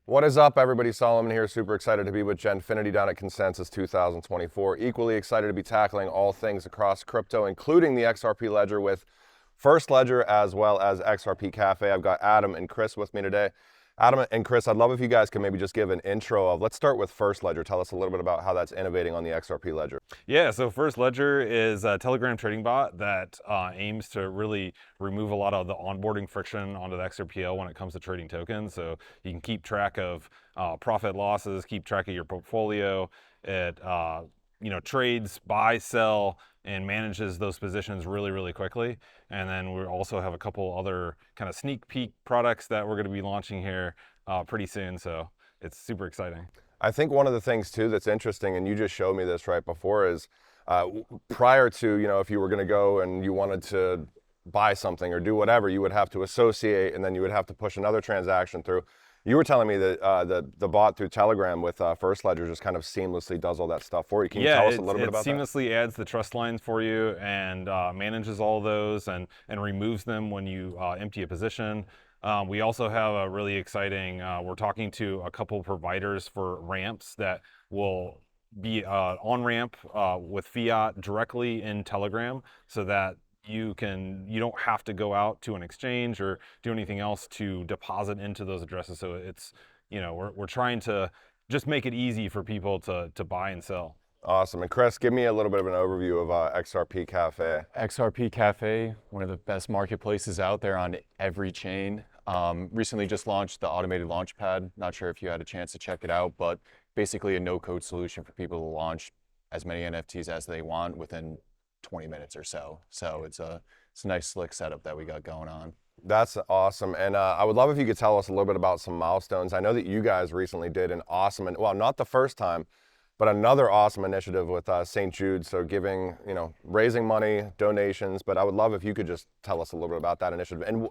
What is up, everybody? Solomon here. Super excited to be with Genfinity down at Consensus 2024. Equally excited to be tackling all things across crypto, including the XRP Ledger with First Ledger as well as XRP Cafe. I've got Adam and Chris with me today. Adam and Chris, I'd love if you guys could maybe just give an intro of, let's start with First Ledger. Tell us a little bit about how that's innovating on the XRP Ledger. Yeah, so First Ledger is a Telegram trading bot that aims to really remove a lot of the onboarding friction onto the XRPL when it comes to trading tokens. So you can keep track of profit losses, keep track of your portfolio. It trades, buy, sell, and manages those positions really, really quickly. And then we also have a couple other kind of sneak peek products that we're going to be launching here pretty soon. So it's super exciting. I think one of the things too that's interesting, and you just showed me this right before, is prior to, if you were going to go and you wanted to buy something or do whatever, you would have to associate and then you would have to push another transaction through. You were telling me that the bot through Telegram with First Ledger just kind of seamlessly does all that stuff for you. Can you tell us a little bit about that? Yeah, it seamlessly adds the trust lines for you and manages all those and removes them when you empty a position. We also have a really exciting, we're talking to a couple providers for ramps that will be on-ramp with fiat directly in Telegram so that you don't have to go out to an exchange or do anything else to deposit into those addresses. So it's, we're trying to just make it easy for people to buy and sell. Awesome. And Chris, give me a little bit of an overview of XRP Cafe. XRP Cafe, one of the best marketplaces out there on every chain. Recently just launched the automated launchpad. Not sure if you had a chance to check it out, but basically a no-code solution for people to launch as many NFTs as they want within 20 minutes or so. So it's a nice slick setup that we got going on. That's awesome. And I would love if you could tell us a little bit about some milestones. I know that you guys recently did an awesome, and well, not the first time, but another awesome initiative with St. Jude. So giving, raising money, donations. But I would love if you could just tell us a little bit about that initiative and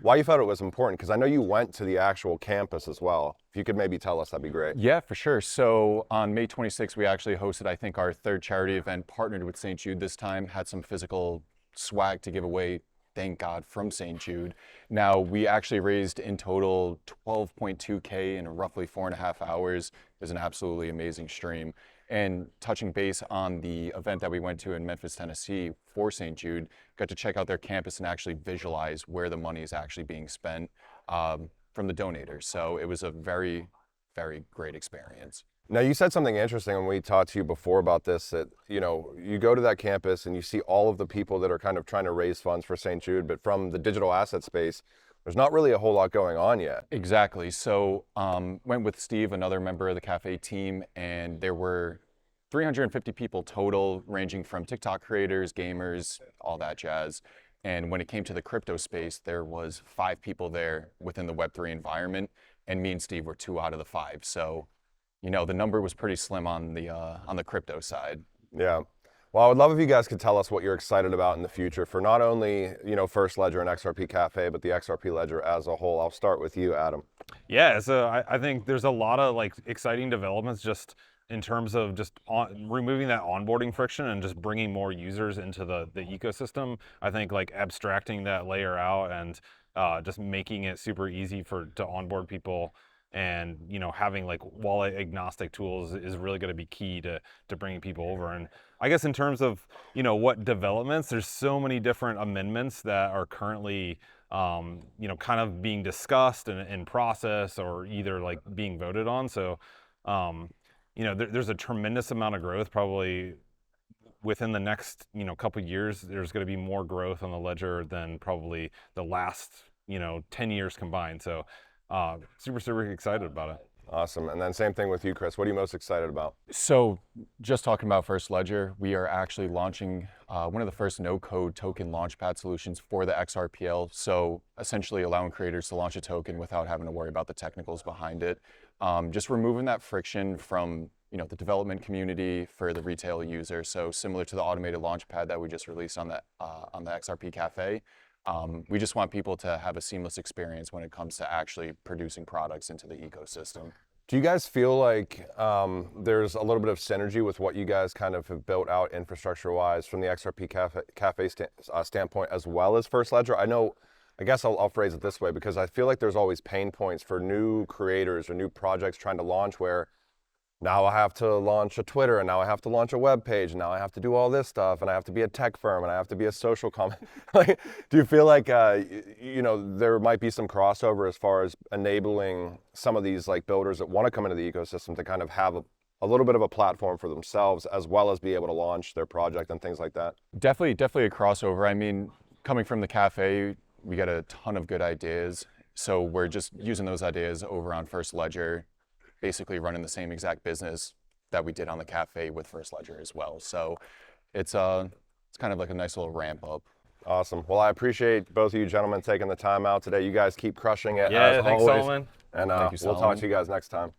why you felt it was important. Because I know you went to the actual campus as well. If you could maybe tell us, that'd be great. Yeah, for sure. So on May 26th, we actually hosted, I think, our third charity event, partnered with St. Jude this time, had some physical swag to give away. Thank God, from St. Jude. Now, we actually raised in total 12.2K in roughly 4.5 hours. It was an absolutely amazing stream. And touching base on the event that we went to in Memphis, Tennessee for St. Jude, got to check out their campus and actually visualize where the money is actually being spent from the donators. So it was a very, very great experience. Now, you said something interesting when we talked to you before about this, that, you go to that campus and you see all of the people that are kind of trying to raise funds for St. Jude, but from the digital asset space, there's not really a whole lot going on yet. Exactly. So went with Steve, another member of the Cafe team, and there were 350 people total, ranging from TikTok creators, gamers, all that jazz. And when it came to the crypto space, there was 5 people there within the Web3 environment, and me and Steve were 2 out of the 5. So the number was pretty slim on the crypto side. Yeah. Well, I would love if you guys could tell us what you're excited about in the future for not only, First Ledger and XRP Cafe, but the XRP Ledger as a whole. I'll start with you, Adam. Yeah, so I think there's a lot of exciting developments just in terms of just removing that onboarding friction and just bringing more users into the ecosystem. I think abstracting that layer out and just making it super easy to onboard people. And having wallet agnostic tools is really going to be key to bringing people over. And I guess in terms of what developments, there's so many different amendments that are currently kind of being discussed and in process or either being voted on. So there's a tremendous amount of growth. Probably within the next couple of years, there's going to be more growth on the ledger than probably the last 10 years combined. So super excited about it. Awesome. And then same thing with you, Chris. What are you most excited about? So just talking about First Ledger, we are actually launching one of the first no-code token launchpad solutions for the XRPL. So essentially allowing creators to launch a token without having to worry about the technicals behind it. Just removing that friction from the development community for the retail user. So similar to the automated launchpad that we just released on the XRP Cafe. We just want people to have a seamless experience when it comes to actually producing products into the ecosystem. Do you guys feel like there's a little bit of synergy with what you guys kind of have built out infrastructure-wise from the XRP Cafe standpoint as well as First Ledger? I know I guess I'll phrase it this way, because I feel like there's always pain points for new creators or new projects trying to launch, where now I have to launch a Twitter, and now I have to launch a web page, and now I have to do all this stuff, and I have to be a tech firm, and I have to be a social comment. Like, do you feel like there might be some crossover as far as enabling some of these like builders that want to come into the ecosystem to kind of have a little bit of a platform for themselves, as well as be able to launch their project and things like that? Definitely a crossover. I mean, coming from the cafe, we get a ton of good ideas. So we're just using those ideas over on First Ledger, basically running the same exact business that we did on the cafe with First Ledger as well. So it's kind of like a nice little ramp up. Awesome. Well, I appreciate both of you gentlemen taking the time out today. You guys keep crushing it, Yeah, as thanks, always. Solomon. And Thank you, we'll talk Solomon. to you guys next time.